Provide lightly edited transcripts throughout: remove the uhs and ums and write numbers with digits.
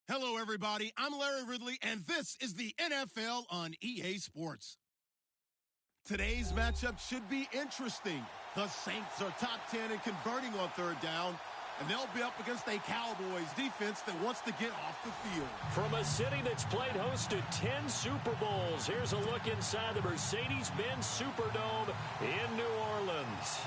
Hello, everybody. I'm Larry Ridley, and this is the NFL on EA Sports. Today's matchup should be interesting. The Saints are top 10 in converting on third down, and they'll be up against a Cowboys defense that wants to get off the field. From a city that's played host to 10 Super Bowls, here's a look inside the Mercedes-Benz Superdome in New Orleans.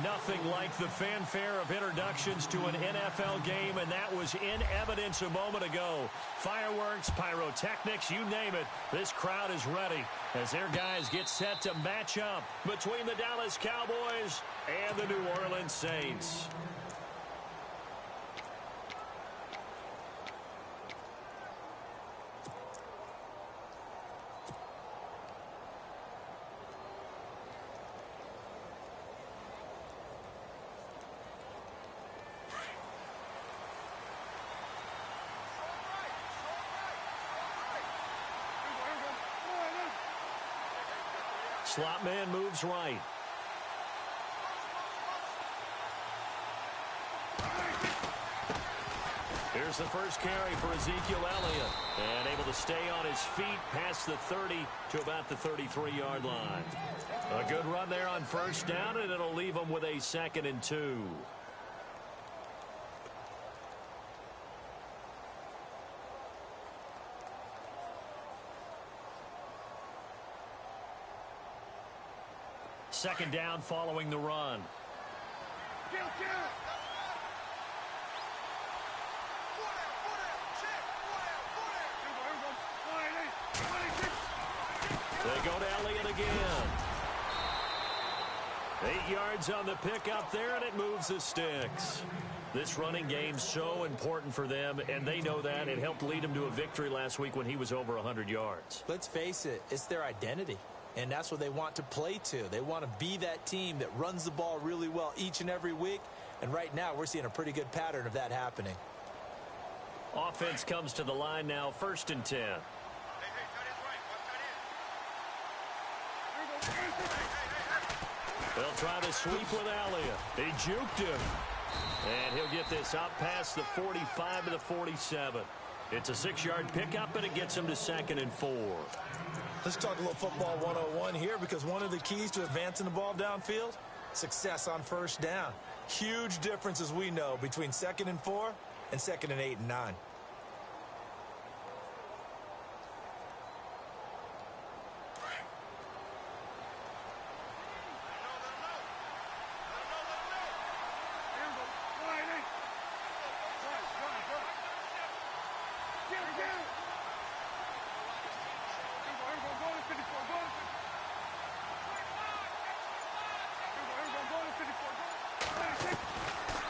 Nothing like the fanfare of introductions to an NFL game, and that was in evidence a moment ago. Fireworks, pyrotechnics, you name it. This crowd is ready as their guys get set to match up between the Dallas Cowboys and the New Orleans Saints. Slot man moves right. Here's the first carry for Ezekiel Elliott. And able to stay on his feet past the 30 to about the 33-yard line. A good run there on first down, and it'll leave him with a 2nd and 2. Second down following the run. They go to Elliott again. 8 yards on the pickup there, and it moves the sticks. This running game's so important for them, and they know that. It helped lead them to a victory last week when he was over 100 yards. Let's face it, it's their identity. And that's what they want to play to. They want to be that team that runs the ball really well each and every week. And right now, we're seeing a pretty good pattern of that happening. Offense comes to the line now, 1st and 10. They'll try the sweep with Elliott. He juked him. And he'll get this out past the 45 to the 47. It's a 6-yard pickup, and it gets him to 2nd and 4. Let's talk a little football 101 here, because one of the keys to advancing the ball downfield, success on first down. Huge difference, as we know, between 2nd and 4 and 2nd and 8 and 9.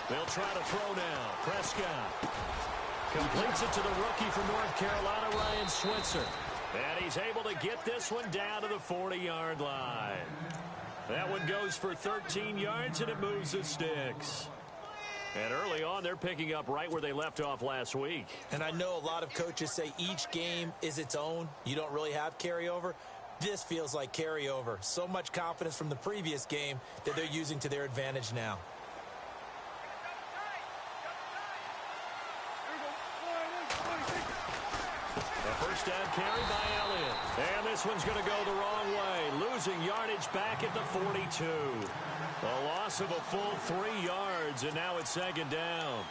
They'll try to throw now. Prescott completes it to the rookie from North Carolina, Ryan Switzer. And he's able to get this one down to the 40-yard line. That one goes for 13 yards, and it moves the sticks. And early on, they're picking up right where they left off last week. And I know a lot of coaches say each game is its own. You don't really have carryover. This feels like carryover. So much confidence from the previous game that they're using to their advantage now. First down carry by Elliott. And this one's going to go the wrong way. Losing yardage back at the 42. A loss of a full 3 yards, and now it's 2nd down.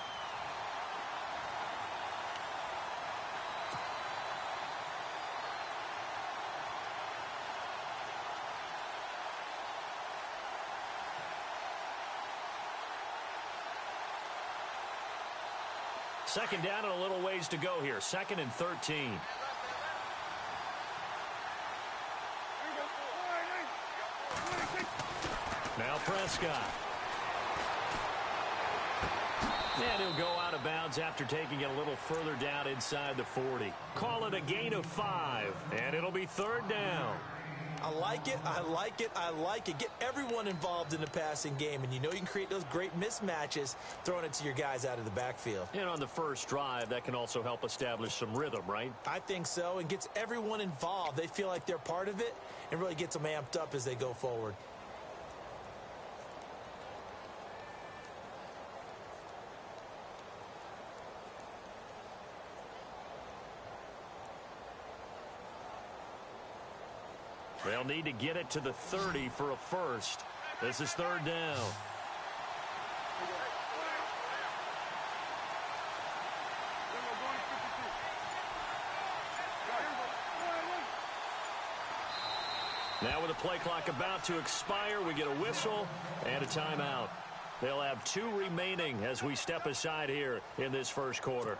Second down and a little ways to go here. 2nd and 13. Now Prescott. And he'll go out of bounds after taking it a little further down inside the 40. Call it a gain of 5, and it'll be 3rd down. I like it, I like it, I like it. Get everyone involved in the passing game, and you know you can create those great mismatches throwing it to your guys out of the backfield. And on the first drive, that can also help establish some rhythm, right? I think so, and gets everyone involved. They feel like they're part of it, and really gets them amped up as they go forward. They'll need to get it to the 30 for a first. This is third down. Now with the play clock about to expire, we get a whistle and a timeout. They'll have 2 remaining as we step aside here in this first quarter.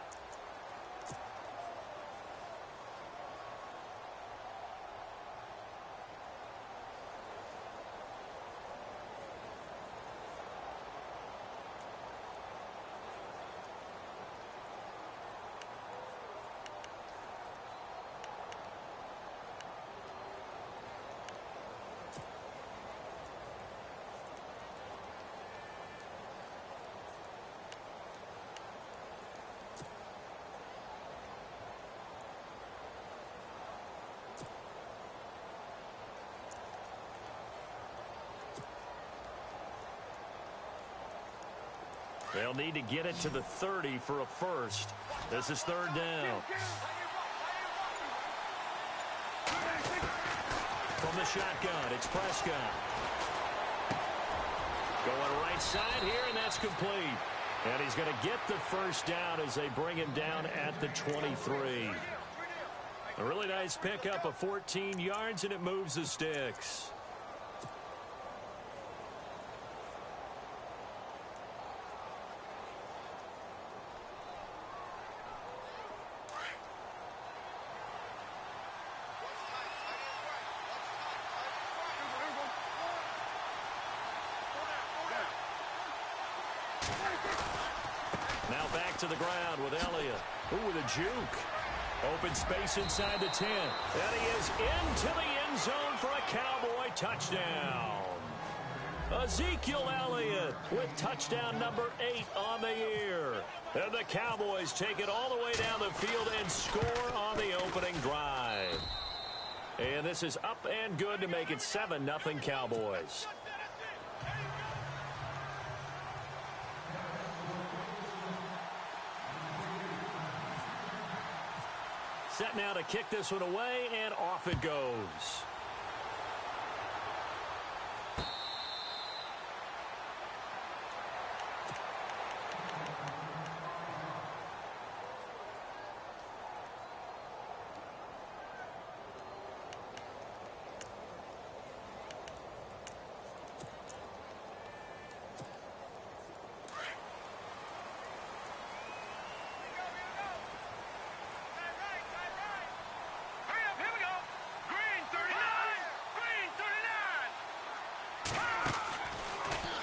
They'll need to get it to the 30 for a first. This is third down. From the shotgun, it's Prescott. Going right side here, and that's complete. And he's going to get the first down as they bring him down at the 23. A really nice pickup of 14 yards, and it moves the sticks. Now back to the ground with Elliott. Ooh, with a juke. Open space inside the 10. And he is into the end zone for a Cowboy touchdown. Ezekiel Elliott with touchdown number 8 on the year. And the Cowboys take it all the way down the field and score on the opening drive. And this is up and good to make it 7-0 Cowboys. Set now to kick this one away, and off it goes.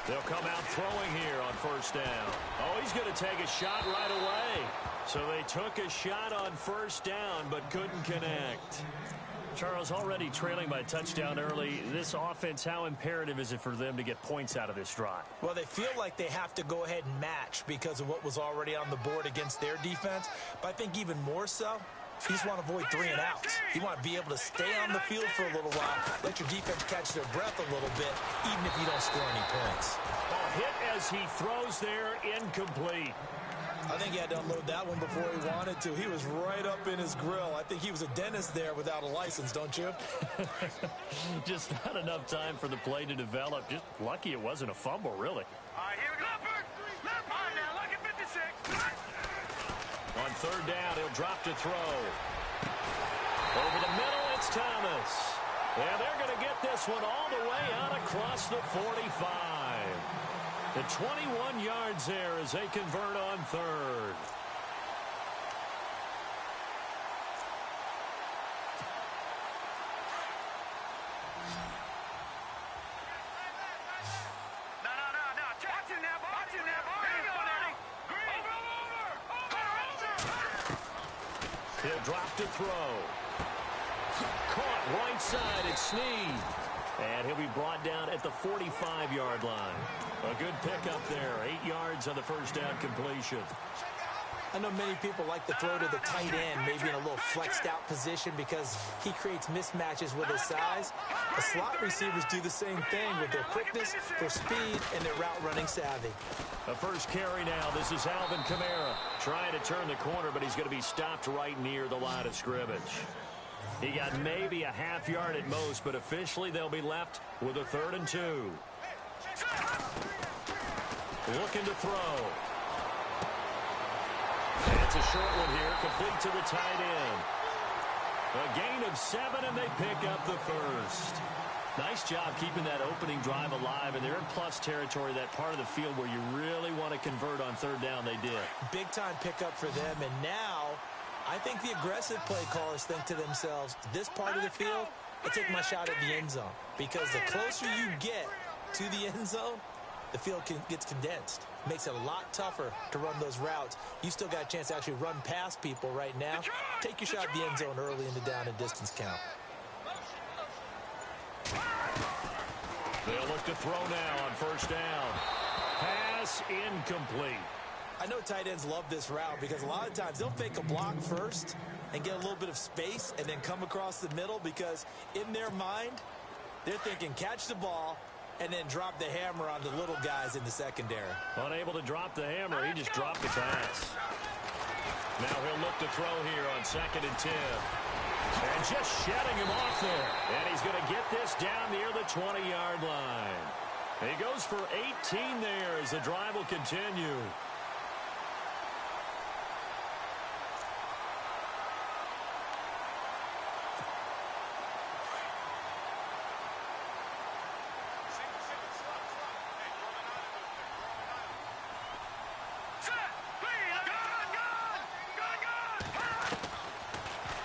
They'll come out throwing here on first down. Oh, he's going to take a shot right away. So they took a shot on first down but couldn't connect. Charles, already trailing by touchdown early. This offense, how imperative is it for them to get points out of this drive? Well, they feel like they have to go ahead and match because of what was already on the board against their defense. But I think even more so, you just want to avoid 3 and outs. You want to be able to stay on the field for a little while, let your defense catch their breath a little bit, even if you don't score any points. A hit as he throws there, incomplete. I think he had to unload that one before he wanted to. He was right up in his grill. I think he was a dentist there without a license, don't you? Just not enough time for the play to develop. Just lucky it wasn't a fumble, really. All right, here we go. Left arm now, look at 56. On third down, he'll drop to throw. Over the middle, it's Thomas. And they're going to get this one all the way out across the 45. The 21 yards there as they convert on third. He'll drop to throw. Caught right side, it's Snead. And he'll be brought down at the 45-yard line. A good pickup there, 8 yards on the first down completion. I know many people like to throw to the tight end, maybe in a little flexed out position because he creates mismatches with his size. The slot receivers do the same thing with their quickness, their speed, and their route running savvy. A first carry now. This is Alvin Kamara trying to turn the corner, but he's going to be stopped right near the line of scrimmage. He got maybe a half yard at most, but officially they'll be left with a 3rd and 2. Looking to throw. And it's a short one here, complete to the tight end. A gain of 7, and they pick up the first. Nice job keeping that opening drive alive, and they're in plus territory, that part of the field where you really want to convert on 3rd down. They did. Big-time pickup for them, and now I think the aggressive play callers think to themselves, this part of the field, I take my shot at the end zone, because the closer you get to the end zone, the field gets condensed. Makes it a lot tougher to run those routes. You still got a chance to actually run past people right now. Take your shot at the end zone early in the down and distance count. They'll look to throw now on 1st down. Pass incomplete. I know tight ends love this route because a lot of times they'll fake a block first and get a little bit of space and then come across the middle, because in their mind, they're thinking catch the ball and then drop the hammer on the little guys in the secondary. Unable to drop the hammer, he just dropped the pass. Now he'll look to throw here on 2nd and 10. And just shedding him off there. And he's going to get this down near the 20-yard line. He goes for 18 there as the drive will continue.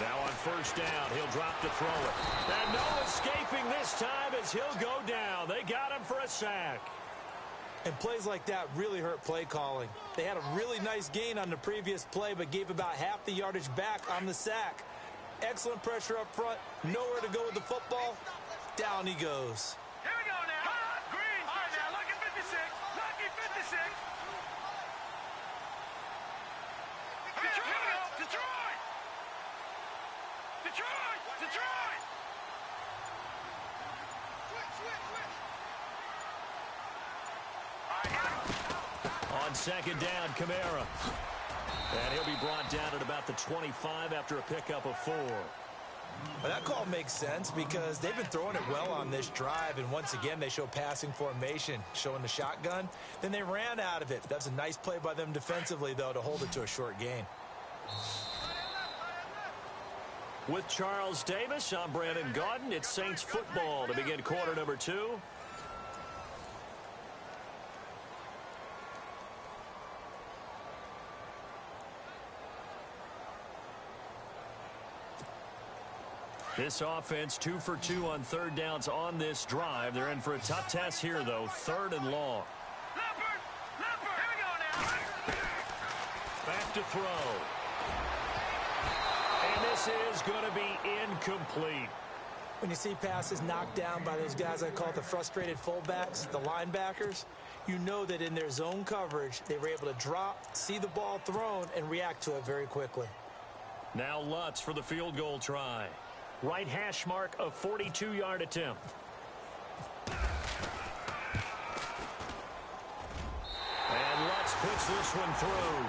Now on 1st down, he'll drop to throw it. And no escaping this time as he'll go down. They got him for a sack. And plays like that really hurt play calling. They had a really nice gain on the previous play, but gave about half the yardage back on the sack. Excellent pressure up front. Nowhere to go with the football. Down he goes. Here we go now. Green. All right, now, lucky 56. Lucky 56. Detroit! Detroit! Detroit! Detroit! On 2nd down, Kamara. And he'll be brought down at about the 25 after a pickup of 4. Well, that call makes sense because they've been throwing it well on this drive, and once again they show passing formation, showing the shotgun. Then they ran out of it. That's a nice play by them defensively, though, to hold it to a short gain. With Charles Davis, I'm Brandon Gaudin. It's Saints football to begin quarter number 2. This offense 2 for 2 on 3rd downs on this drive. They're in for a tough test here, though. 3rd and long. Leopard, here we go now. Back to throw. And this is going to be incomplete. When you see passes knocked down by those guys I call the frustrated fullbacks, the linebackers, you know that in their zone coverage, they were able to drop, see the ball thrown, and react to it very quickly. Now Lutz for the field goal try. Right hash mark of 42-yard attempt. And Lutz puts this one through.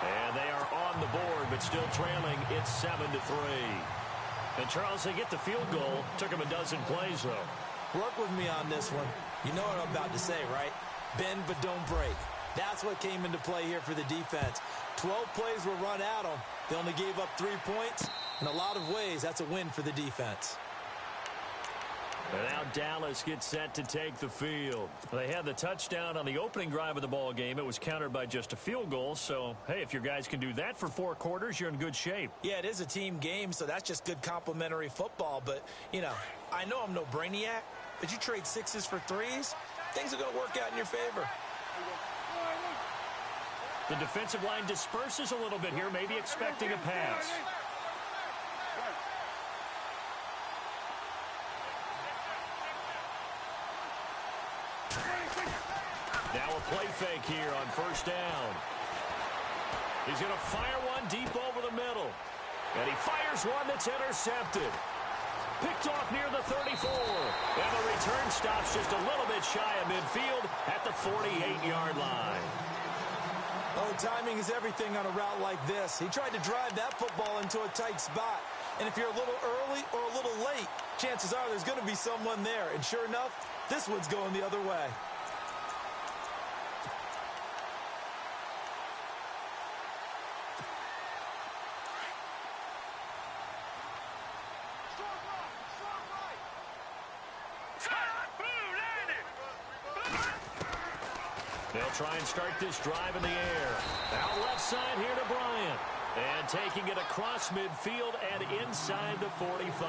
And they are on the board, but still trailing. It's 7-3. And Charles, they get the field goal. Took them a dozen plays, though. Work with me on this one. You know what I'm about to say, right? Bend but don't break. That's what came into play here for the defense. 12 plays were run at them. They only gave up 3 points. In a lot of ways, that's a win for the defense. And now Dallas gets set to take the field. They had the touchdown on the opening drive of the ball game. It was countered by just a field goal. So, hey, if your guys can do that for 4 quarters, you're in good shape. Yeah, it is a team game, so that's just good complimentary football. But, you know, I know I'm no brainiac, but you trade 6s for 3s, things are going to work out in your favor. The defensive line disperses a little bit here, maybe expecting a pass. Now a play fake here on 1st down. He's going to fire one deep over the middle. And he fires one that's intercepted. Picked off near the 34. And the return stops just a little bit shy of midfield at the 48-yard line. Oh, timing is everything on a route like this. He tried to drive that football into a tight spot. And if you're a little early or a little late, chances are there's going to be someone there. And sure enough, this one's going the other way. They'll try and start this drive in the air. Out left side here to Bryant. And taking it across midfield and inside the 45.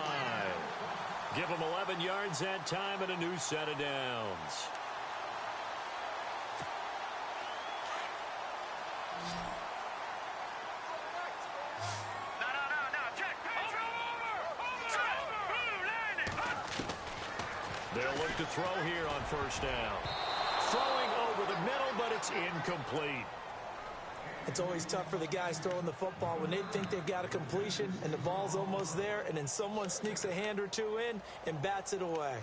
Give him 11 yards that time and a new set of downs. They'll look to throw here on first down. Throwing over the middle, but it's incomplete. It's always tough for the guys throwing the football when they think they've got a completion and the ball's almost there, and then someone sneaks a hand or two in and bats it away.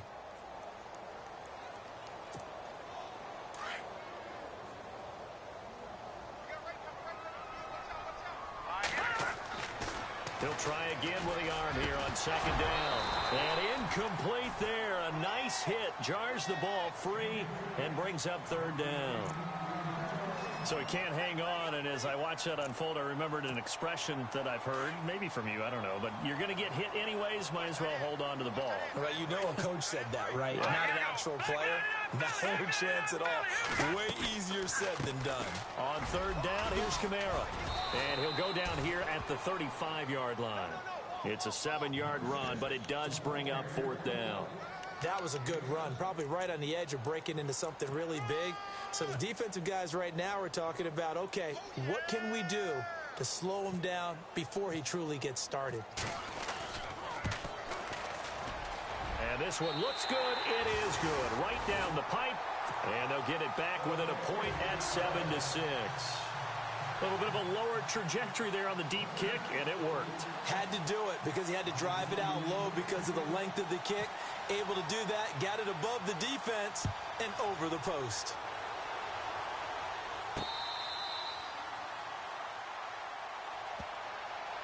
He'll try again with the arm here on second down. And incomplete there. A nice hit. Jars the ball free and brings up third down. So he can't hang on, and as I watch that unfold, I remembered an expression that I've heard, maybe from you, I don't know, but you're going to get hit anyways, might as well hold on to the ball. Right, you know a coach said that, right? Not an actual player. No chance at all. Way easier said than done. On third down, here's Kamara. And he'll go down here at the 35-yard line. It's a 7-yard run, but it does bring up fourth down. That was a good run, probably right on the edge of breaking into something really big. So the defensive guys right now are talking about, okay, what can we do to slow him down before he truly gets started? And this one looks good. It is good. Right down the pipe. And they'll get it back within a point at 7-6. A little bit of a lower trajectory there on the deep kick, and it worked. Had to do it because he had to drive it out low because of the length of the kick. Able to do that, got it above the defense and over the post.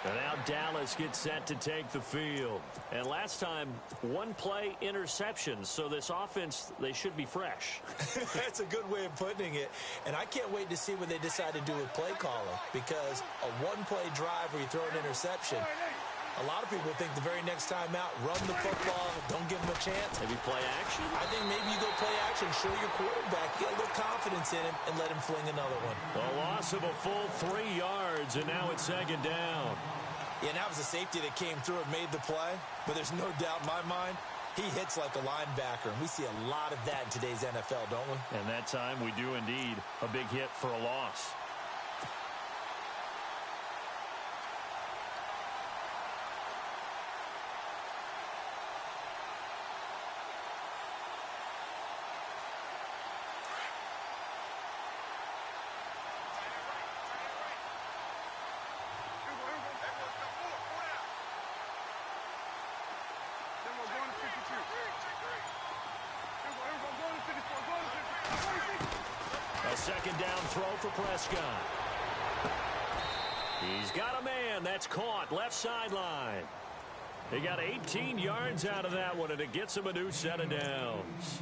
And now Dallas gets set to take the field. And last time, one play interception. So this offense, they should be fresh. That's a good way of putting it. And I can't wait to see what they decide to do with play calling. Because a one-play drive where you throw an interception, a lot of people think the very next time out, run the football, don't give them a chance. Maybe play action? I think maybe you go play action, show your quarterback, get a little confidence in him, and let him fling another one. A loss of a full 3 yards, and now it's second down. Yeah, and that was a safety that came through and made the play. But there's no doubt in my mind, he hits like a linebacker. And we see a lot of that in today's NFL, don't we? And that time we do indeed. A big hit for a loss. A second down throw for Prescott. He's got a man. That's caught. Left sideline. He got 18 yards out of that one, and it gets him a new set of downs.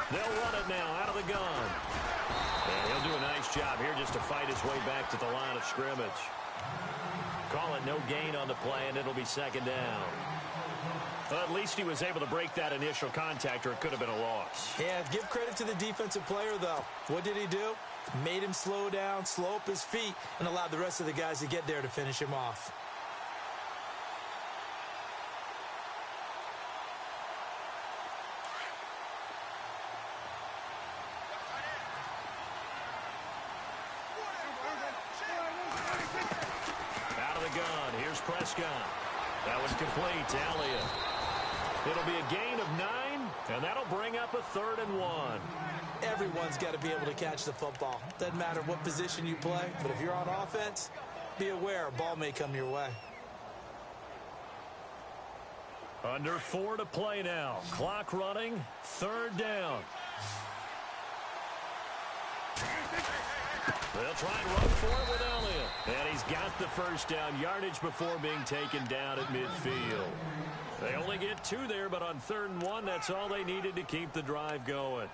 They'll run it now out of the gun. And he'll do a nice job here just to fight his way back to the line of scrimmage. Call it no gain on the play, and it'll be second down. Well, at least he was able to break that initial contact, or it could have been a loss. Yeah, give credit to the defensive player, though. What did he do? Made him slow down, slow up his feet, and allowed the rest of the guys to get there to finish him off. Out of the gun, here's Prescott. That was complete to Elliott. It'll be a gain of 9, and that'll bring up a 3rd and 1. Everyone's got to be able to catch the football. Doesn't matter what position you play, but if you're on offense, be aware a ball may come your way. Under 4 to play now. Clock running. 3rd down. They'll try and run for it with Elliott. And he's got the first down yardage before being taken down at midfield. They only get 2 there, but on 3rd and 1, that's all they needed to keep the drive going.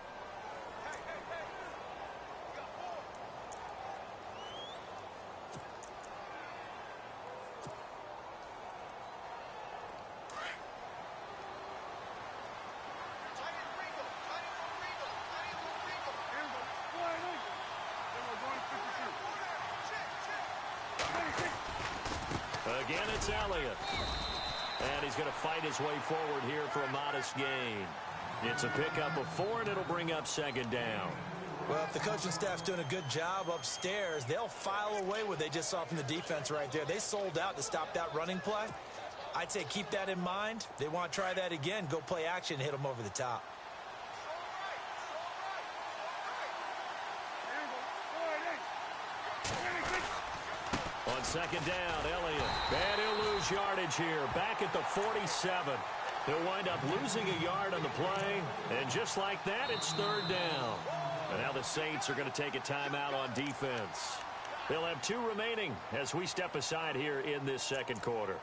Again, it's Elliott. And he's going to fight his way forward here for a modest gain. It's a pickup of 4, and it'll bring up 2nd down. Well, if the coaching staff's doing a good job upstairs, they'll file away what they just saw from the defense right there. They sold out to stop that running play. I'd say keep that in mind. They want to try that again. Go play action and hit them over the top. On 2nd down, Elliott. And he'll lose yardage here. Back at the 47. He'll wind up losing a yard on the play. And just like that, it's 3rd down. And now the Saints are going to take a timeout on defense. They'll have 2 remaining as we step aside here in this 2nd quarter.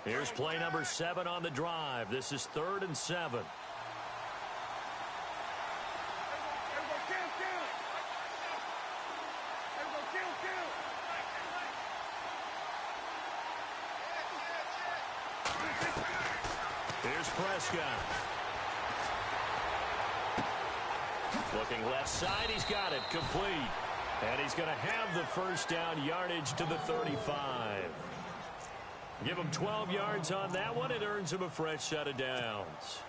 Here's play number 7 on the drive. This is 3rd and 7. Here's Prescott. Looking left side, he's got it complete. And he's going to have the first down yardage to the 35. Give him 12 yards on that one. It earns him a fresh set of downs.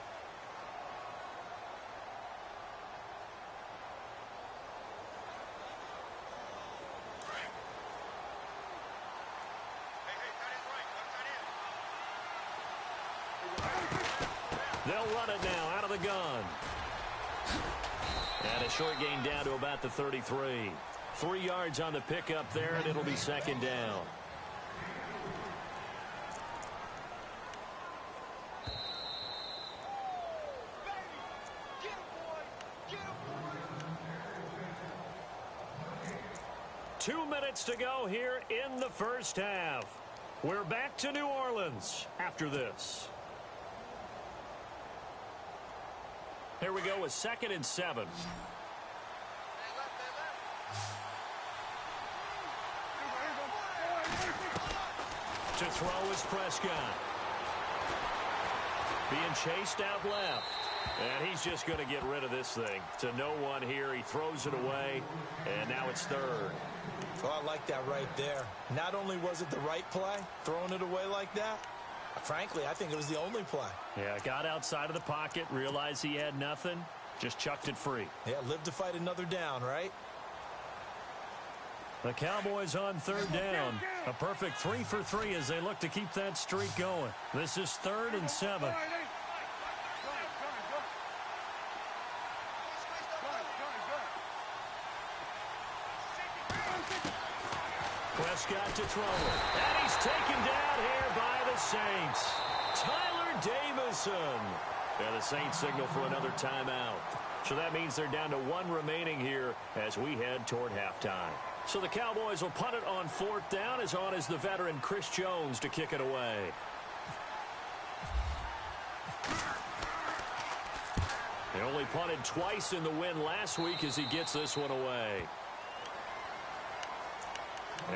They'll run it now out of the gun. And a short gain down to about the 33. 3 yards on the pickup there, and it'll be 2nd down. Two minutes to go here in the first half. We're back to New Orleans after this. Here we go with 2nd and 7. To throw is Prescott. Being chased out left. And he's just going to get rid of this thing. To no one here. He throws it away. And now it's 3rd. Oh, I like that right there. Not only was it the right play, throwing it away like that, frankly, I think it was the only play. Yeah, got outside of the pocket, realized he had nothing, just chucked it free. Yeah, live to fight another down, right? The Cowboys on 3rd down. A perfect 3 for 3 as they look to keep that streak going. This is 3rd and 7. Prescott to throw it. And he's taken down here by the Saints. Tyler Davison. And the Saints signal for another timeout. So that means they're down to 1 remaining here as we head toward halftime. So the Cowboys will punt it on 4th down, as on is the veteran Chris Jones to kick it away. He only punted twice in the win last week as he gets this one away.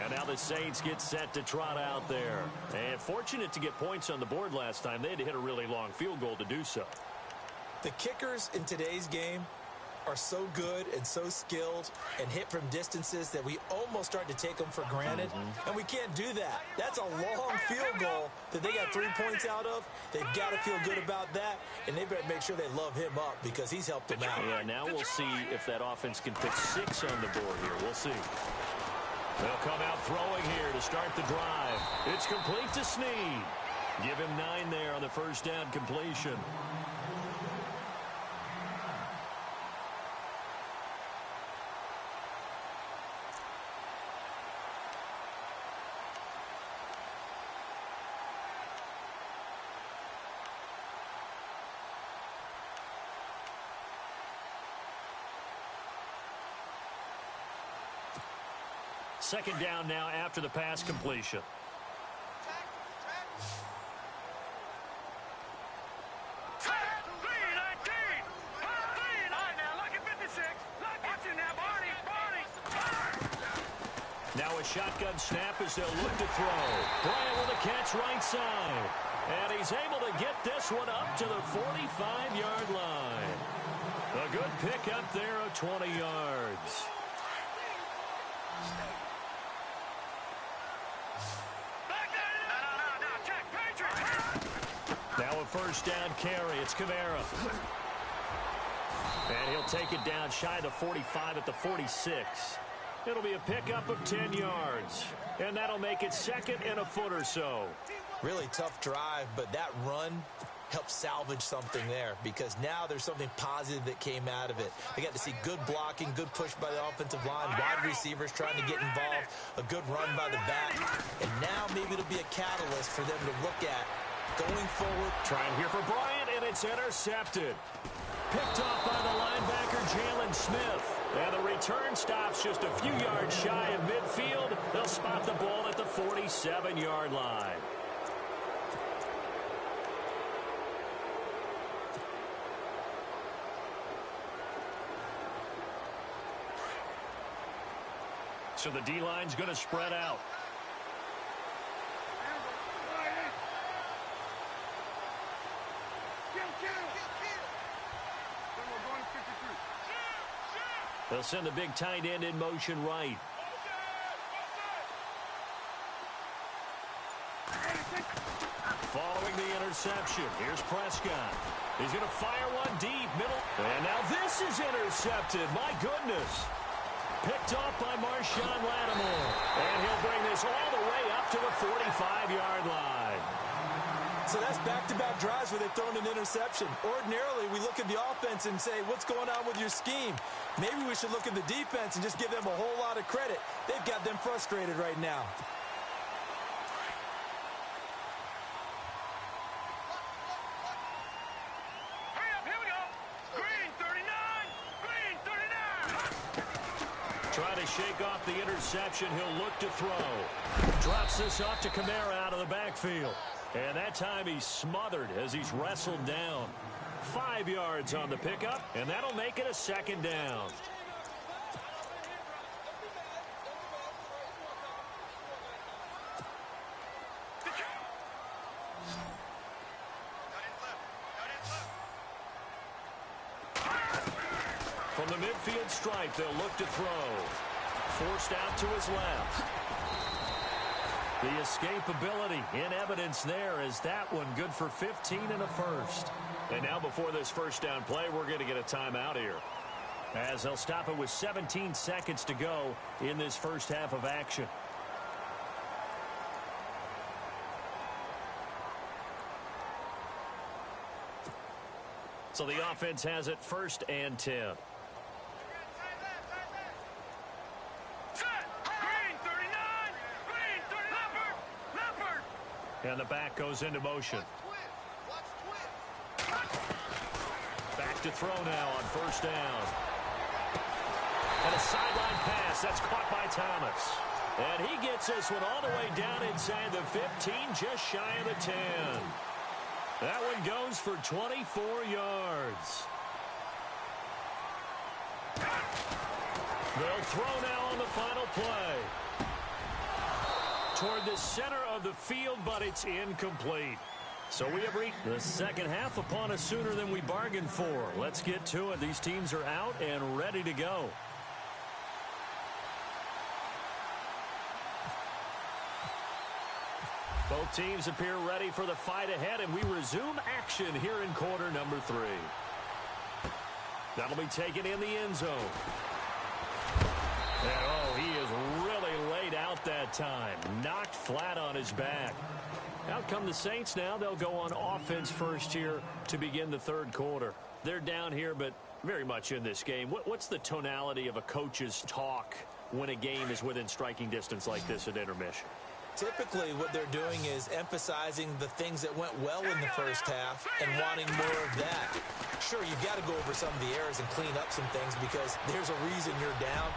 And now the Saints get set to trot out there. And fortunate to get points on the board last time. They had to hit a really long field goal to do so. The kickers in today's game are so good and so skilled and hit from distances that we almost start to take them for granted, and we can't do that. That's a long field goal that they got 3 points out of. They've got to feel good about that, and they better make sure they love him up because he's helped them out. Yeah, now we'll see if that offense can put 6 on the board here. We'll see. They'll come out throwing here to start the drive. It's complete to Snead. Give him 9 there on the first down completion. Second down now after the pass completion. Now a shotgun snap as they'll look to throw. Bryant with a catch right side. And he's able to get this one up to the 45-yard line. A good pickup there of 20 yards. Now a first down carry. It's Kamara. And he'll take it down shy of the 45 at the 46. It'll be a pickup of 10 yards. And that'll make it second and a foot or so. Really tough drive, but that run helped salvage something there because now there's something positive that came out of it. They got to see good blocking, good push by the offensive line, wide receivers trying to get involved, a good run by the back. And now maybe it'll be a catalyst for them to look at going forward. Trying here for Bryant, and it's intercepted. Picked off by the linebacker, Jalen Smith. And the return stops just a few yards shy of midfield. They'll spot the ball at the 47-yard line. So the D-line's going to spread out. They'll send the big tight end in motion right. Following the interception, here's Prescott. He's going to fire one deep, middle. And now this is intercepted. My goodness. Picked off by Marshawn Lattimore. And he'll bring this all the way up to the 45-yard line. So that's back-to-back drives where they've thrown an interception. Ordinarily, we look at the offense and say, what's going on with your scheme? Maybe we should look at the defense and just give them a whole lot of credit. They've got them frustrated right now. Hurry up, here we go. Green 39, green 39. Trying to shake off the interception. He'll look to throw. Drops this off to Kamara out of the backfield. And that time he's smothered as he's wrestled down. 5 yards on the pickup, and that'll make it a second down. From the midfield stripe, they'll look to throw. Forced out to his left. The escapability in evidence there is that one good for 15 and a first. And now before this first down play, we're going to get a timeout here, as they'll stop it with 17 seconds to go in this first half of action. So the offense has it first and 10. And the back goes into motion. Back to throw now on first down. And a sideline pass. That's caught by Thomas. And he gets this one all the way down inside the 15, just shy of the 10. That one goes for 24 yards. They'll throw now on the final play. Toward the center of the field, but it's incomplete. So we have reached the second half upon us sooner than we bargained for. Let's get to it. These teams are out and ready to go. Both teams appear ready for the fight ahead, and we resume action here in quarter number 3. That'll be taken in the end zone. And, oh, he is really laid out that time. Knocked flat on his back. Out come the Saints now. They'll go on offense first here to begin the third quarter. They're down here, but very much in this game. What's the tonality of a coach's talk when a game is within striking distance like this at intermission? Typically, what they're doing is emphasizing the things that went well in the first half and wanting more of that. Sure, you've got to go over some of the errors and clean up some things because there's a reason you're down.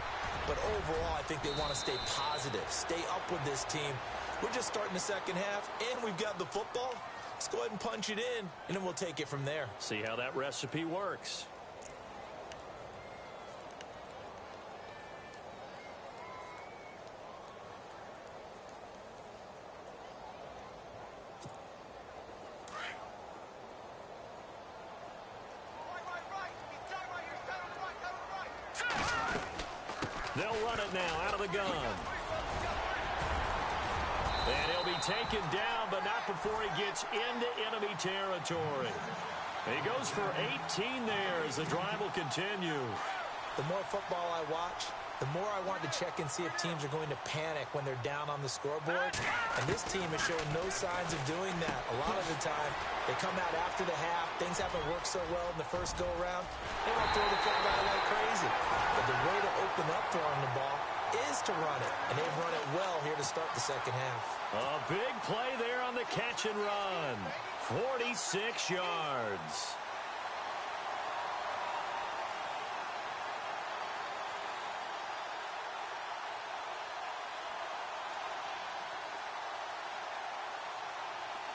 But overall, I think they want to stay positive, stay up with this team. We're just starting the second half, and we've got the football. Let's go ahead and punch it in, and then we'll take it from there. See how that recipe works. They'll run it now out of the gun. And he'll be taken down, but not before he gets into enemy territory. He goes for 18 there as the drive will continue. The more football I watch, the more I want to check and see if teams are going to panic when they're down on the scoreboard. And this team is showing no signs of doing that. A lot of the time, they come out after the half. Things haven't worked so well in the first go-around. They don't throw the football like crazy. But the way to open up throwing the ball is to run it. And they've run it well here to start the second half. A big play there on the catch and run. 46 yards.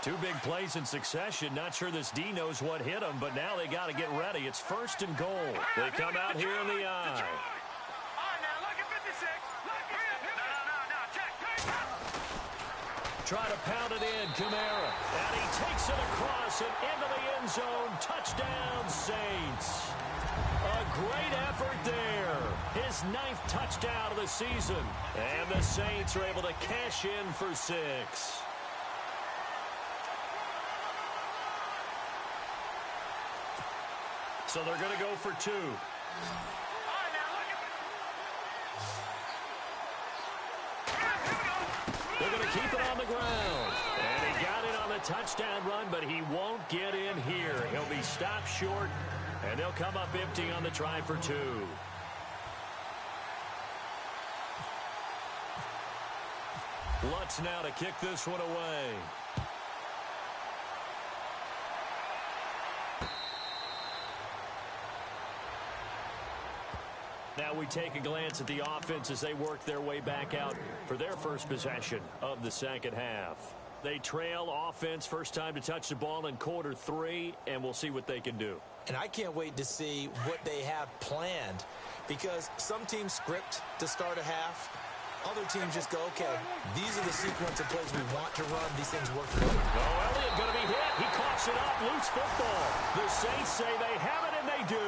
Two big plays in succession. Not sure this D knows what hit him, but now they got to get ready. It's first and goal. They come out here in the eye. Try to pound it in, Kamara. And he takes it across and into the end zone. Touchdown, Saints. A great effort there. His 9th touchdown of the season. And the Saints are able to cash in for 6. So they're going to go for 2. They're going to keep it on the ground. And he got it on the touchdown run, but he won't get in here. He'll be stopped short, and they'll come up empty on the try for 2. Lutz now to kick this one away. Now we take a glance at the offense as they work their way back out for their first possession of the second half. They trail offense, first time to touch the ball in quarter 3, and we'll see what they can do. And I can't wait to see what they have planned because some teams script to start a half. Other teams just go, okay, these are the sequence of plays we want to run. These things work good. Oh, Elliott going to be hit. He coughs it up. Loose football. The Saints say they have it, and they do.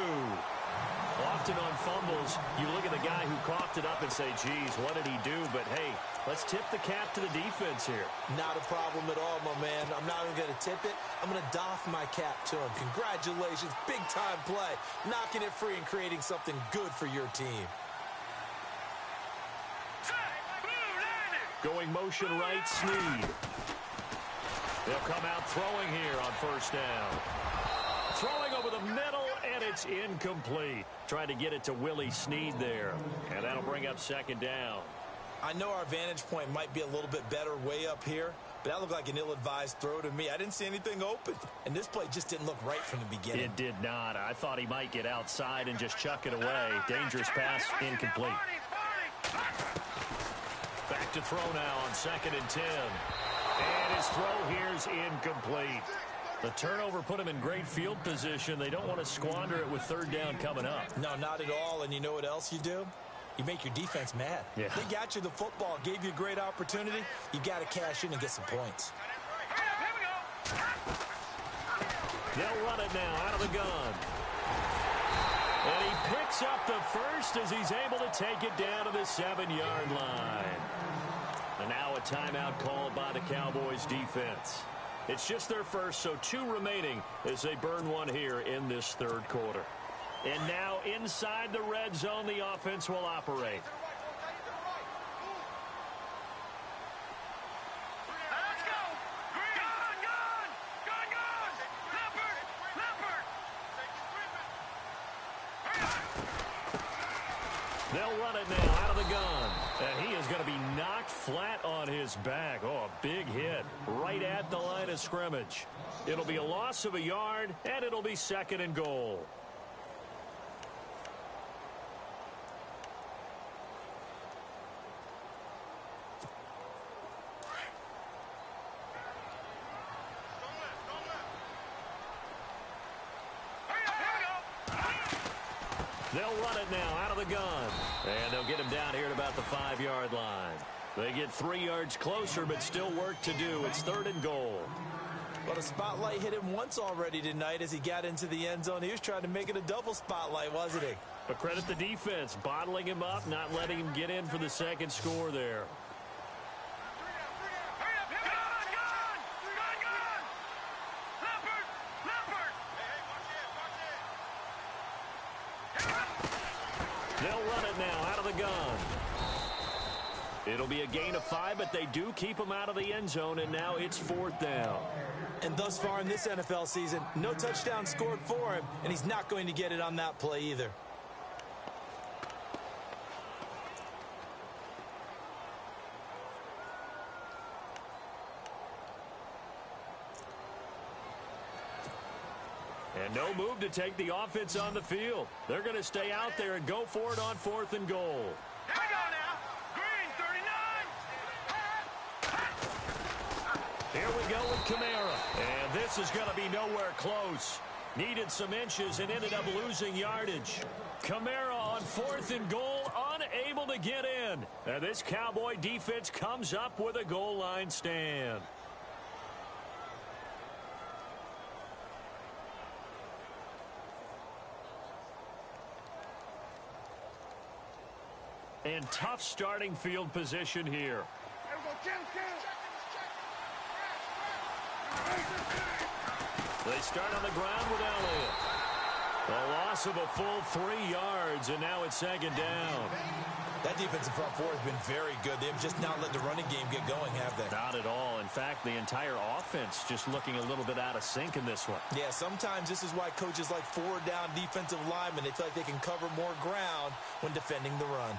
Often on fumbles, you look at the guy who coughed it up and say, geez, what did he do? But, hey, let's tip the cap to the defense here. Not a problem at all, my man. I'm not even going to tip it. I'm going to doff my cap to him. Congratulations. Big-time play. Knocking it free and creating something good for your team. Going motion right, Snead. They'll come out throwing here on first down. Throwing over the middle, and it's incomplete. Trying to get it to Willie Snead there. And that'll bring up second down. I know our vantage point might be a little bit better way up here, but that looked like an ill-advised throw to me. I didn't see anything open, and this play just didn't look right from the beginning. It did not. I thought he might get outside and just chuck it away. Dangerous pass, incomplete. Back to throw now on 2nd and 10. And his throw here is incomplete. The turnover put him in great field position. They don't want to squander it with 3rd down coming up. No, not at all. And you know what else you do? You make your defense mad. Yeah. They got you the football, gave you a great opportunity. You got to cash in and get some points. They'll run it now out of the gun. And he picks up the first as he's able to take it down to the 7-yard line. And now a timeout called by the Cowboys defense. It's just their first, so 2 remaining as they burn one here in this third quarter. And now inside the red zone, the offense will operate. Let's go. Green. Gun. Leopard. They'll run it now out of the gun. And he is going to be knocked flat on his back. Oh, a big hit right at the line of scrimmage. It'll be a loss of a yard, and it'll be 2nd and goal. They'll run it now out of the gun. And they'll get him down here at about the 5-yard line. They get 3 yards closer, but still work to do. It's 3rd and goal. But a spotlight hit him once already tonight as he got into the end zone. He was trying to make it a double spotlight, wasn't he? But credit the defense, bottling him up, not letting him get in for the 2nd score there. They'll run it now out of the gun. It'll be a gain of 5, but they do keep him out of the end zone, and now it's 4th down. And thus far in this NFL season, no touchdown scored for him, and he's not going to get it on that play either. And no move to take the offense on the field. They're going to stay out there and go for it on 4th and goal. Here we go now. Green, 39. Here we go with Kamara. And this is going to be nowhere close. Needed some inches and ended up losing yardage. Kamara on 4th and goal, unable to get in. And this Cowboy defense comes up with a goal line stand. And tough starting field position here. They start on the ground with Elliott. A loss of a full 3 yards, and now it's 2nd down. That defensive front four has been very good. They have just not let the running game get going, have they? Not at all. In fact, the entire offense just looking a little bit out of sync in this one. Yeah, sometimes this is why coaches like 4-down defensive linemen, they feel like they can cover more ground when defending the run.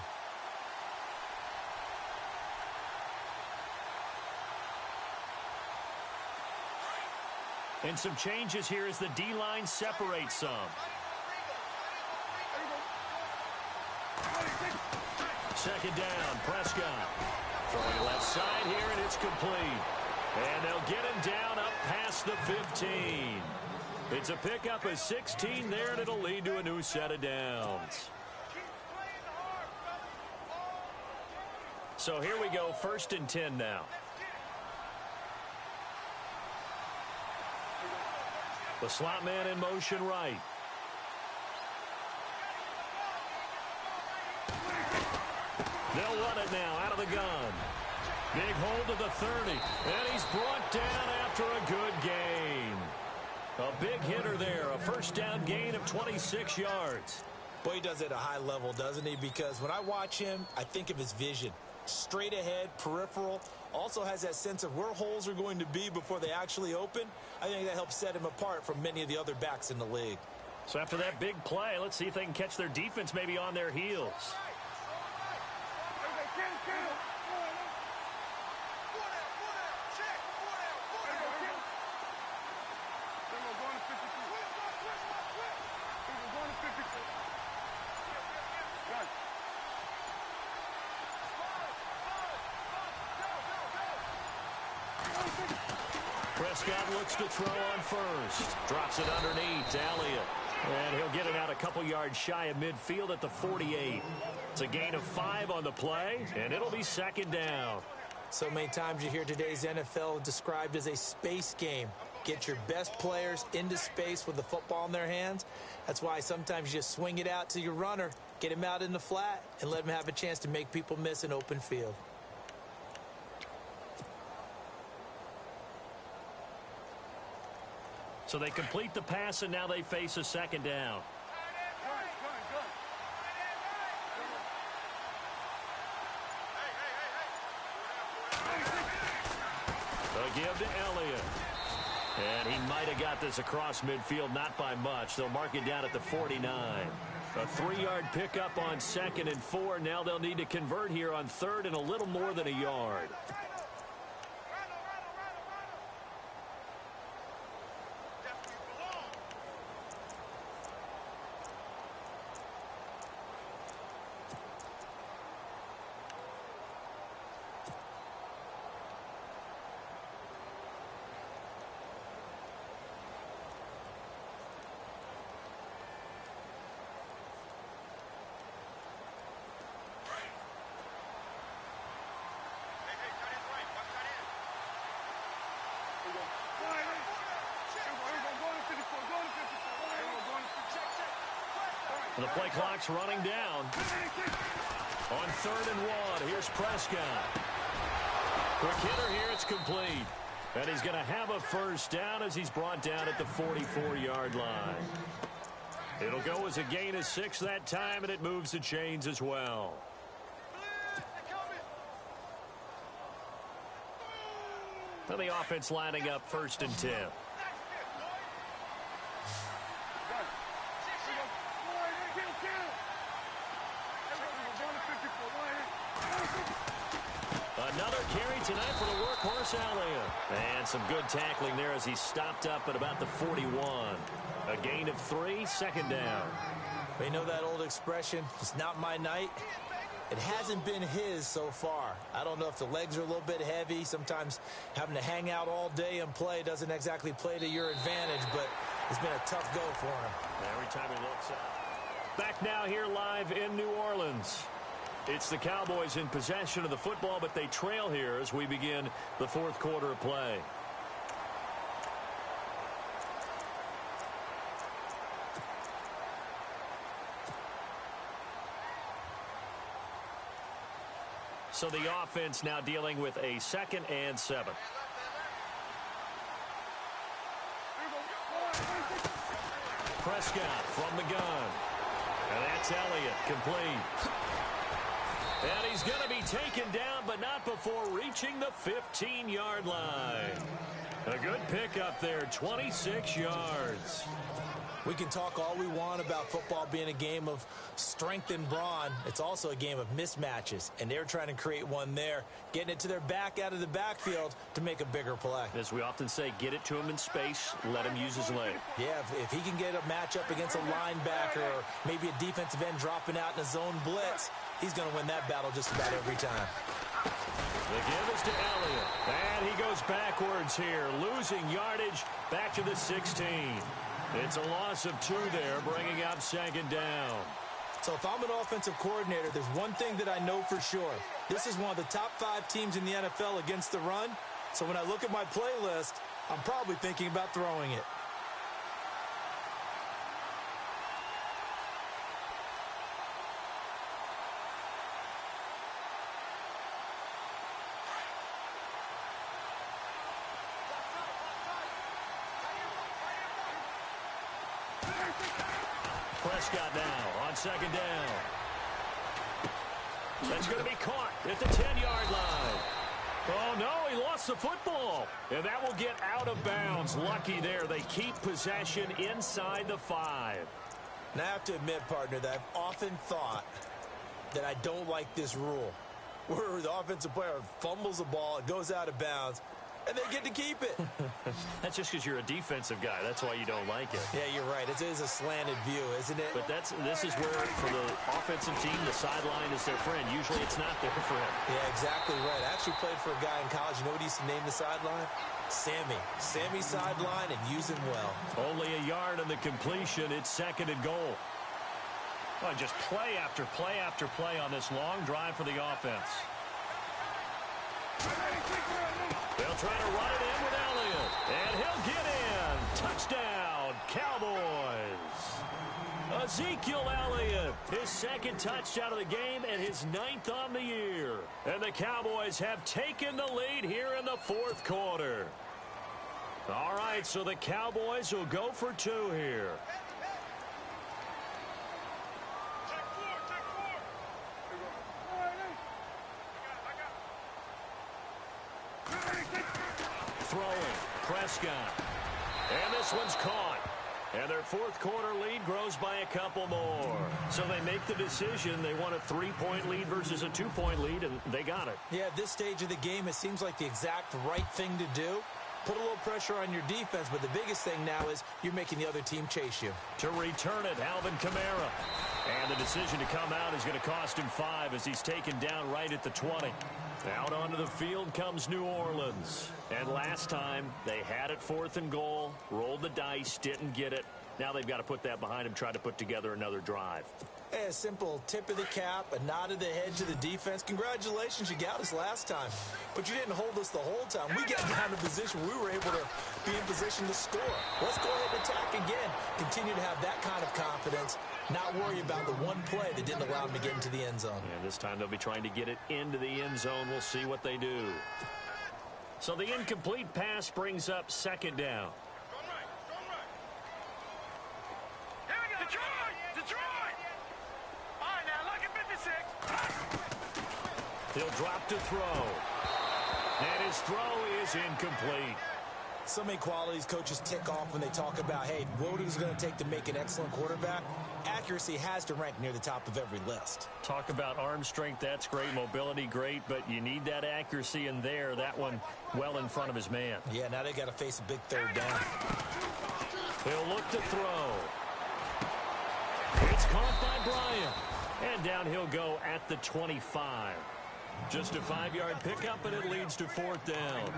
And some changes here as the D-line separates some. Second down, Prescott. Throwing left side here, and it's complete. And they'll get him down up past the 15. It's a pickup of 16 there, and it'll lead to a new set of downs. So here we go, 1st and 10 now. The slot man in motion right. They'll run it now out of the gun. Big hold of the 30. And he's brought down after a good gain. A big hitter there. A 1st down gain of 26 yards. Boy, he does it at a high level, doesn't he? Because when I watch him, I think of his vision. Straight ahead, peripheral. Also has that sense of where holes are going to be before they actually open. I think that helps set him apart from many of the other backs in the league. So after that big play, let's see if they can catch their defense maybe on their heels. Prescott looks to throw on first. Drops it underneath to Elliott. And he'll get it out a couple yards shy of midfield at the 48. It's a gain of 5 on the play, and it'll be 2nd down. So many times you hear today's NFL described as a space game. Get your best players into space with the football in their hands. That's why sometimes you just swing it out to your runner, get him out in the flat, and let him have a chance to make people miss an open field. So they complete the pass, and now they face a second down. A give to Elliott. And he might have got this across midfield, not by much. They'll mark it down at the 49. A 3-yard pickup on 2nd and 4. Now they'll need to convert here on 3rd and a little more than a yard. And the play clock's running down. On 3rd and 1, here's Prescott. Quick hitter here, it's complete. And he's going to have a first down as he's brought down at the 44-yard line. It'll go as a gain of 6 that time, and it moves the chains as well. And the offense lining up 1st and 10. Another carry tonight for the workhorse Elliott. And some good tackling there as he stopped up at about the 41. A gain of 3, 2nd down. You know that old expression, it's not my night? It hasn't been his so far. I don't know if the legs are a little bit heavy. Sometimes having to hang out all day and play doesn't exactly play to your advantage, but it's been a tough go for him. Every time he looks up. Back now here live in New Orleans. It's the Cowboys in possession of the football, but they trail here as we begin the 4th quarter of play. So the offense now dealing with a 2nd and 7. Prescott from the gun. And that's Elliott, complete. And he's going to be taken down, but not before reaching the 15-yard line. A good pickup there, 26 yards. We can talk all we want about football being a game of strength and brawn. It's also a game of mismatches, and they're trying to create one there, getting it to their back out of the backfield to make a bigger play. As we often say, get it to him in space, let him use his leg. Yeah, if he can get a matchup against a linebacker or maybe a defensive end dropping out in a zone blitz, he's going to win that battle just about every time. The give is to Elliott, and he goes backwards here, losing yardage back to the 16. It's a loss of 2 there, bringing up 2nd down. So if I'm an offensive coordinator, there's one thing that I know for sure. This is one of the top 5 teams in the NFL against the run. So when I look at my playlist, I'm probably thinking about throwing it. Prescott now on 2nd down. That's going to be caught at the 10-yard line. Oh, no, he lost the football. And that will get out of bounds. Lucky there. They keep possession inside the 5. And I have to admit, partner, that I've often thought that I don't like this rule, where the offensive player fumbles the ball, it goes out of bounds, and they get to keep it. That's just because you're a defensive guy. That's why you don't like it. Yeah, you're right. It is a slanted view, isn't it? But this is where, for the offensive team, the sideline is their friend. Usually it's not there for him. Yeah, exactly right. I actually played for a guy in college. You know what he used to name the sideline? Sammy. Sammy sideline, and use him well. Only a yard on the completion. It's 2nd and goal. Well, just play after play after play on this long drive for the offense. They'll try to run it in with Elliott. And he'll get in. Touchdown, Cowboys. Ezekiel Elliott, his second touchdown of the game and his 9th on the year. And the Cowboys have taken the lead here in the fourth quarter. All right, so the Cowboys will go for 2 here. Throwing, Prescott. And this one's caught. And their fourth quarter lead grows by a couple more. So they make the decision. They want a 3-point lead versus a 2-point lead, and they got it. Yeah, at this stage of the game, it seems like the exact right thing to do. Put a little pressure on your defense, but the biggest thing now is you're making the other team chase you. To return it, Alvin Kamara. And the decision to come out is going to cost him 5 as he's taken down right at the 20. Out onto the field comes New Orleans. And last time, they had it 4th and goal, rolled the dice, didn't get it. Now they've got to put that behind them, try to put together another drive. Hey, a simple tip of the cap, a nod of the head to the defense. Congratulations, you got us last time. But you didn't hold us the whole time. We got down to position we were able to be in position to score. Let's go ahead and attack again. Continue to have that kind of confidence. Not worry about the one play that didn't allow them to get into the end zone. And this time they'll be trying to get it into the end zone. We'll see what they do. So the incomplete pass brings up 2nd down. He'll drop to throw. And his throw is incomplete. So many qualities coaches tick off when they talk about, hey, what is it going to take to make an excellent quarterback? Accuracy has to rank near the top of every list. Talk about arm strength, that's great. Mobility, great. But you need that accuracy in there. That one well in front of his man. Yeah, now they got to face a big 3rd down. He'll look to throw. It's caught by Bryant. And down he'll go at the 25. Just a 5-yard pickup, and it leads to 4th down.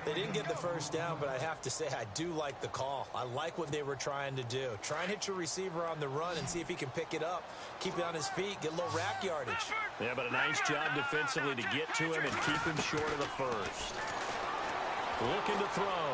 They didn't get the 1st down, but I have to say I do like the call. I like what they were trying to do. Try and hit your receiver on the run and see if he can pick it up. Keep it on his feet, get a little rack yardage. Yeah, but a nice job defensively to get to him and keep him short of the 1st. Looking to throw.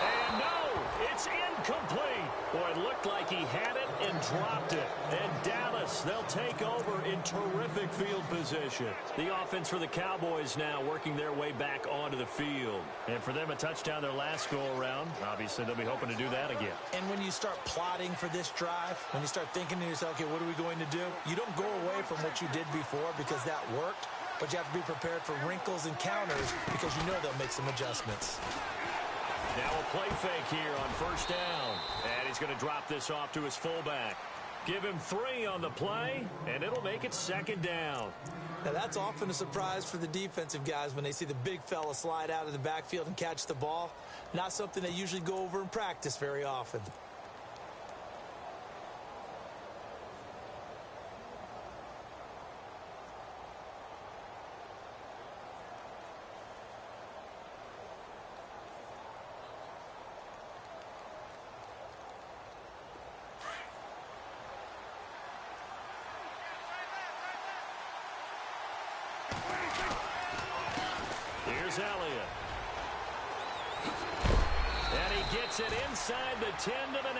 And no, it's incomplete. Boy, it looked like he had it and dropped it. And Dallas, they'll take over in terrific field position. The offense for the Cowboys now working their way back onto the field. And for them, a touchdown their last go-around. Obviously, they'll be hoping to do that again. And when you start plotting for this drive, when you start thinking to yourself, okay, what are we going to do? You don't go away from what you did before because that worked, but you have to be prepared for wrinkles and counters because you know they'll make some adjustments. Now a play fake here on 1st down. And he's going to drop this off to his fullback. Give him 3 on the play, and it'll make it 2nd down. Now that's often a surprise for the defensive guys when they see the big fella slide out of the backfield and catch the ball. Not something they usually go over in practice very often. Here's Elliott. And he gets it inside the 10 to the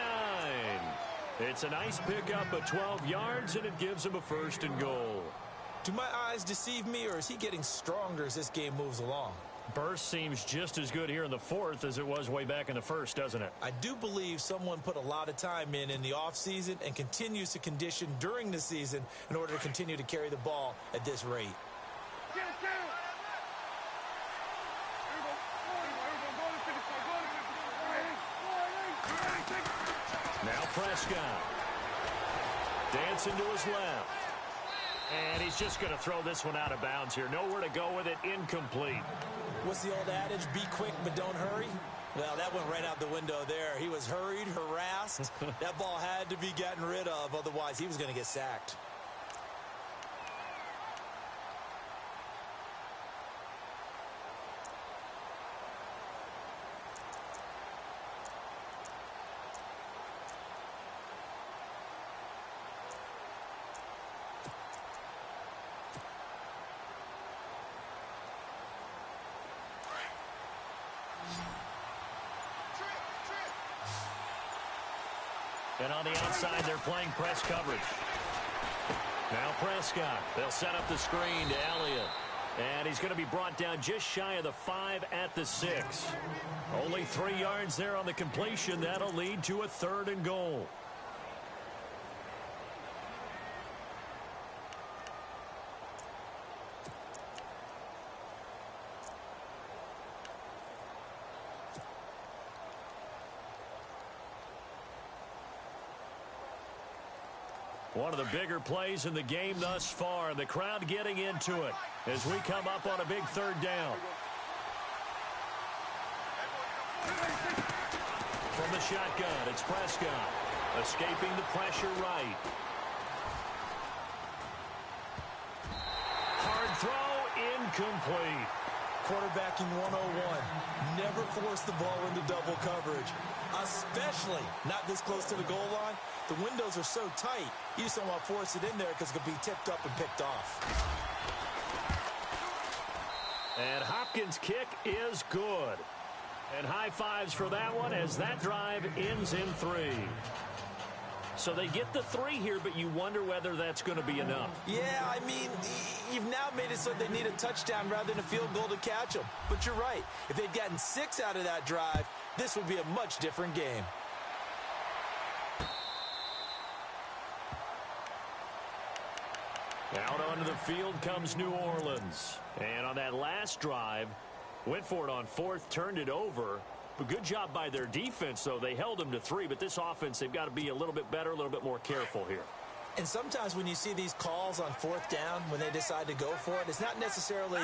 9. It's a nice pickup of 12 yards, and it gives him a 1st and goal. Do my eyes deceive me, or is he getting stronger as this game moves along? Burst seems just as good here in the 4th as it was way back in the 1st, doesn't it? I do believe someone put a lot of time in the offseason and continues to condition during the season in order to continue to carry the ball at this rate. Now Prescott. Dancing to his left. And he's just going to throw this one out of bounds here. Nowhere to go with it. Incomplete. What's the old adage? Be quick, but don't hurry. Well, that went right out the window there. He was hurried, harassed. That ball had to be gotten rid of. Otherwise, he was going to get sacked. And on the outside, they're playing press coverage. Now Prescott. They'll set up the screen to Elliott. And he's going to be brought down just shy of the 5 at the 6. Only 3 yards there on the completion. That'll lead to a 3rd and goal. One of the bigger plays in the game thus far, and the crowd getting into it as we come up on a big 3rd down. From the shotgun, it's Prescott, escaping the pressure right. Hard throw, incomplete. Quarterbacking 101. Never force the ball into double coverage, especially not this close to the goal line. The windows are so tight, you just don't want to force it in there because it could be tipped up and picked off. And Hopkins' kick is good. And high fives for that one as that drive ends in 3. So they get the 3 here, but you wonder whether that's going to be enough. Yeah, I mean, you've now made it so they need a touchdown rather than a field goal to catch them. But you're right. If they'd gotten 6 out of that drive, this would be a much different game. Out onto the field comes New Orleans. And on that last drive, went for it on 4th, turned it over. But good job by their defense, though. They held them to 3, but this offense, they've got to be a little bit better, a little bit more careful here. And sometimes when you see these calls on 4th down, when they decide to go for it, it's not necessarily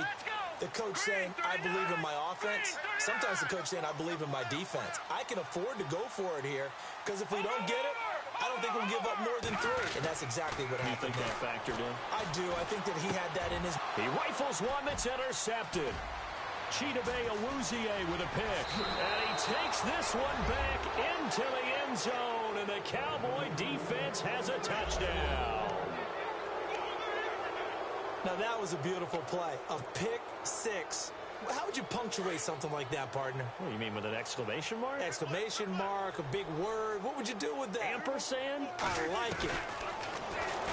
the coach saying, I believe in my offense. Sometimes the coach saying, I believe in my defense. I can afford to go for it here because if we don't get it, I don't think we'll give up more than 3. And that's exactly what happened. You think that factored in? I do. I think that he had that in his... He rifles one that's intercepted. Chidobe Awuzie with a pick. And he takes this one back into the end zone. And the Cowboy defense has a touchdown. Now that was a beautiful play. A pick 6. How would you punctuate something like that, partner? What do you mean, with an exclamation mark? Exclamation mark, a big word. What would you do with that? Ampersand? I like it.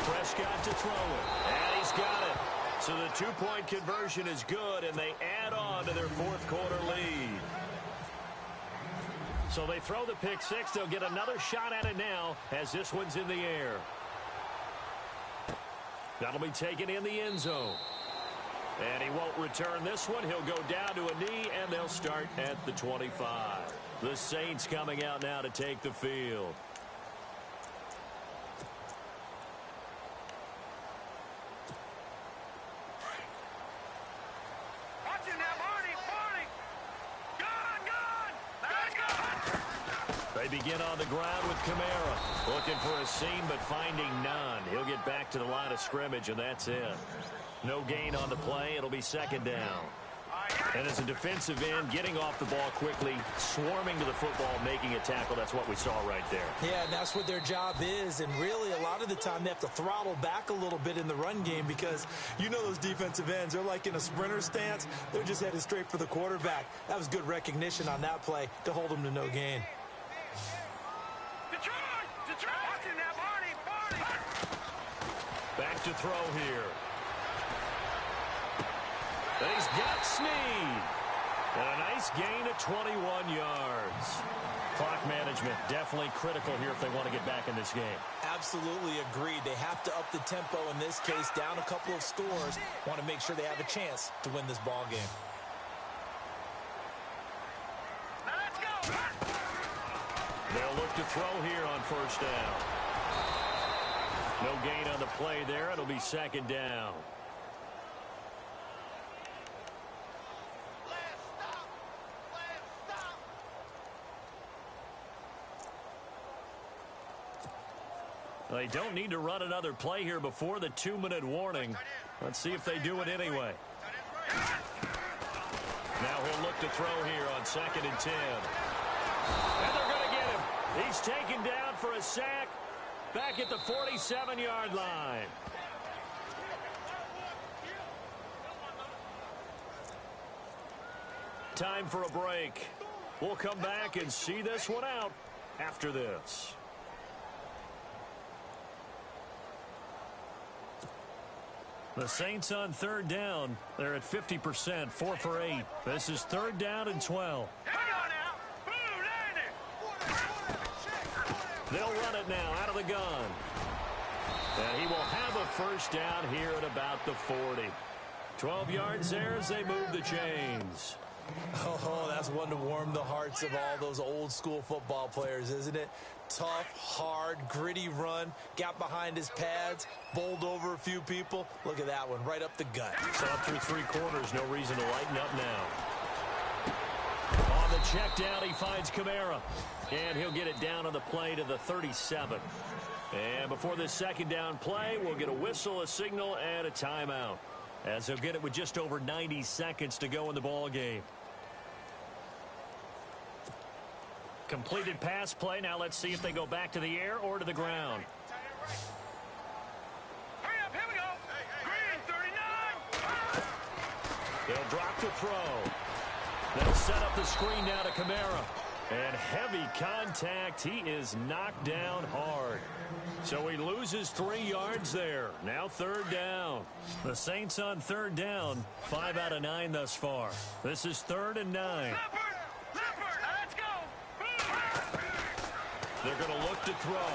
Prescott to throw it. And he's got it. So the 2-point conversion is good, and they add on to their 4th quarter lead. So they throw the pick 6. They'll get another shot at it now as this one's in the air. That'll be taken in the end zone. And he won't return this one. He'll go down to a knee, and they'll start at the 25. The Saints coming out now to take the field. They begin on the ground with Kamara. Looking for a seam, but finding none. He'll get back to the line of scrimmage, and that's it. No gain on the play. It'll be 2nd down. And as a defensive end, getting off the ball quickly, swarming to the football, making a tackle, that's what we saw right there. Yeah, and that's what their job is. And really, a lot of the time, they have to throttle back a little bit in the run game because you know those defensive ends, they're like in a sprinter stance. They're just headed straight for the quarterback. That was good recognition on that play to hold them to no gain. Back to throw here. And he's got Snead. And a nice gain of 21 yards. Clock management definitely critical here if they want to get back in this game. Absolutely agreed. They have to up the tempo in this case, down a couple of scores. Want to make sure they have a chance to win this ball game. They'll look to throw here on 1st down. No gain on the play there. It'll be 2nd down. They don't need to run another play here before the 2-minute warning. Let's see if they do it anyway. Now he'll look to throw here on 2nd and 10. And they're going to get him. He's taken down for a sack back at the 47-yard line. Time for a break. We'll come back and see this one out after this. The Saints on third down. They're at 50%, 4 for 8. This is third down and 12. They'll run it now out of the gun. And he will have a first down here at about the 40. 12 yards there as they move the chains. Oh, that's one to warm the hearts of all those old school football players, isn't it? Tough, hard, gritty run, got behind his pads, bowled over a few people. Look at that one, right up the gut. So up through 3 quarters, no reason to lighten up now. On the check down, he finds Kamara. And he'll get it down on the play to the 37. And before this second down play, we'll get a whistle, a signal, and a timeout, as he'll get it with just over 90 seconds to go in the ball game. Completed pass play. Now let's see if they go back to the air or to the ground. Hurry up, here we go. Green, 39. They'll drop the throw. They'll set up the screen now to Kamara. And heavy contact. He is knocked down hard. So he loses 3 yards there. Now third down. The Saints on third down. 5 out of 9 thus far. This is 3rd and 9. Let's go. They're going to look to throw.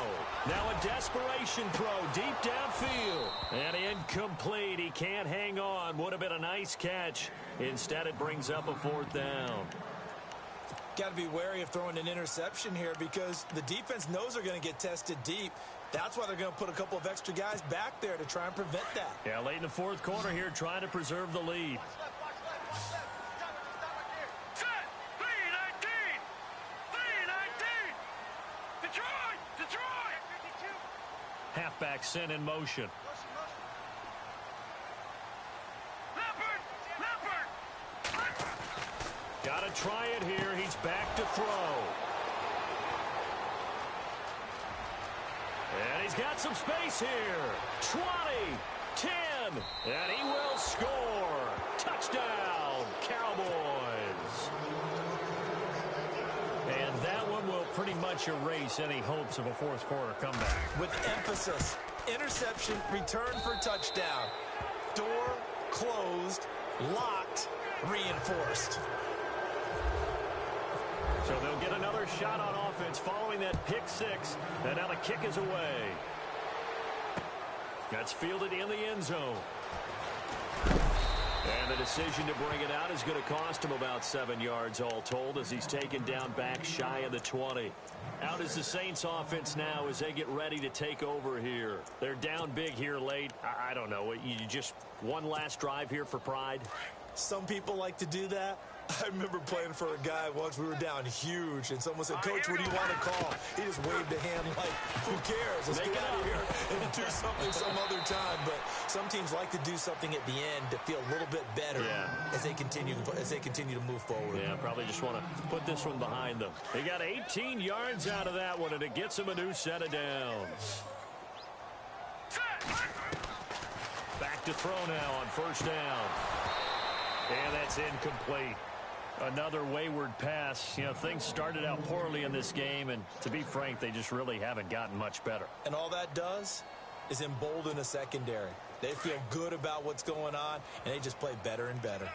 Now a desperation throw deep downfield. And incomplete. He can't hang on. Would have been a nice catch. Instead, it brings up a 4th down. Got to be wary of throwing an interception here because the defense knows they're going to get tested deep. That's why they're going to put a couple of extra guys back there to try and prevent that. Yeah, late in the 4th quarter here, trying to preserve the lead. Set. 319. 319. Detroit. Halfback sent in motion. Got to try it here. He's back to throw. And he's got some space here. 20, 10, and he will score. Touchdown, Cowboys. And that one will pretty much erase any hopes of a 4th quarter comeback. With emphasis, interception, return for touchdown. Door closed, locked, reinforced. So they'll get another shot on offense following that pick 6. And now the kick is away. That's fielded in the end zone. And the decision to bring it out is going to cost him about 7 yards all told as he's taken down back shy of the 20. Out is the Saints offense now as they get ready to take over here. They're down big here late. I don't know. You just one last drive here for pride? Some people like to do that. I remember playing for a guy once. We were down huge, and someone said, "Coach, what do you want to call?" He just waved a hand like, "Who cares? Let's get out of here and do something some other time." But some teams like to do something at the end to feel a little bit better as they continue to move forward. Yeah, probably just want to put this one behind them. They got 18 yards out of that one, and it gets them a new set of downs. Back to throw now on first down. And that's incomplete. Another wayward pass. You know, things started out poorly in this game, and to be frank, they just really haven't gotten much better. And all that does is embolden a secondary. They feel good about what's going on, and they just play better and better.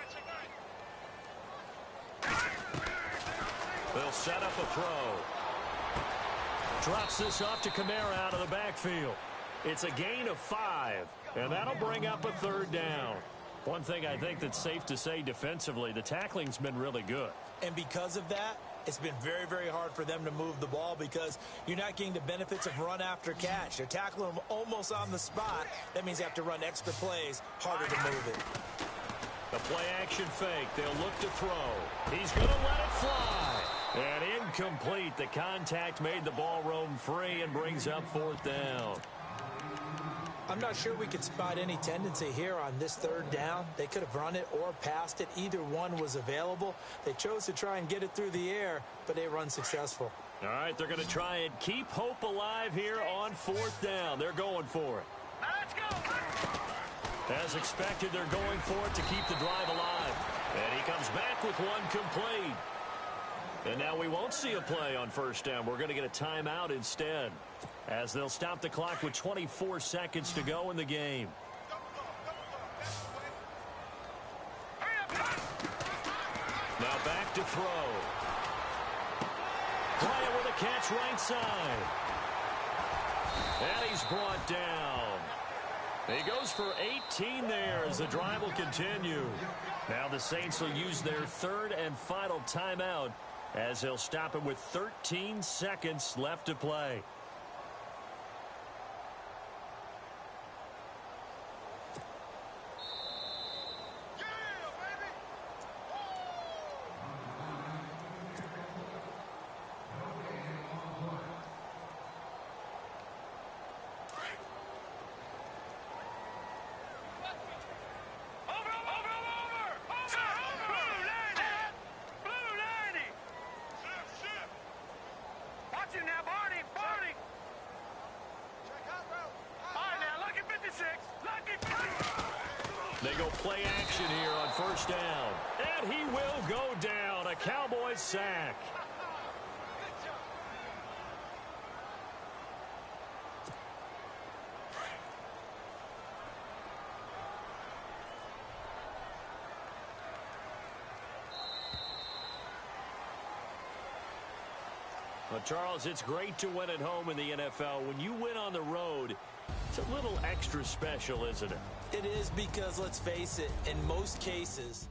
They'll set up a throw. Drops this off to Kamara out of the backfield. It's a gain of 5, and that'll bring up a 3rd down. One thing I think that's safe to say defensively, the tackling's been really good. And because of that, it's been very, very hard for them to move the ball because you're not getting the benefits of run after catch. They're tackling them almost on the spot. That means they have to run extra plays, harder to move it. The play action fake. They'll look to throw. He's going to let it fly. And incomplete. The contact made the ball roam free and brings up 4th down. I'm not sure we could spot any tendency here on this 3rd down. They could have run it or passed it. Either one was available. They chose to try and get it through the air, but they were unsuccessful. All right, they're going to try and keep hope alive here on 4th down. They're going for it. Let's go. As expected, they're going for it to keep the drive alive. And he comes back with one complete. And now we won't see a play on first down. We're going to get a timeout instead, as they'll stop the clock with 24 seconds to go in the game. back to throw. Bryant with a catch right side. And he's brought down. He goes for 18 there as the drive will continue. Now the Saints will use their third and final timeout as they'll stop him with 13 seconds left to play. They go play action here on first down. And he will go down. A Cowboys sack. Well, Charles, it's great to win at home in the NFL. When you win on the road, it's a little extra special, isn't it? It is because, let's face it, in most cases,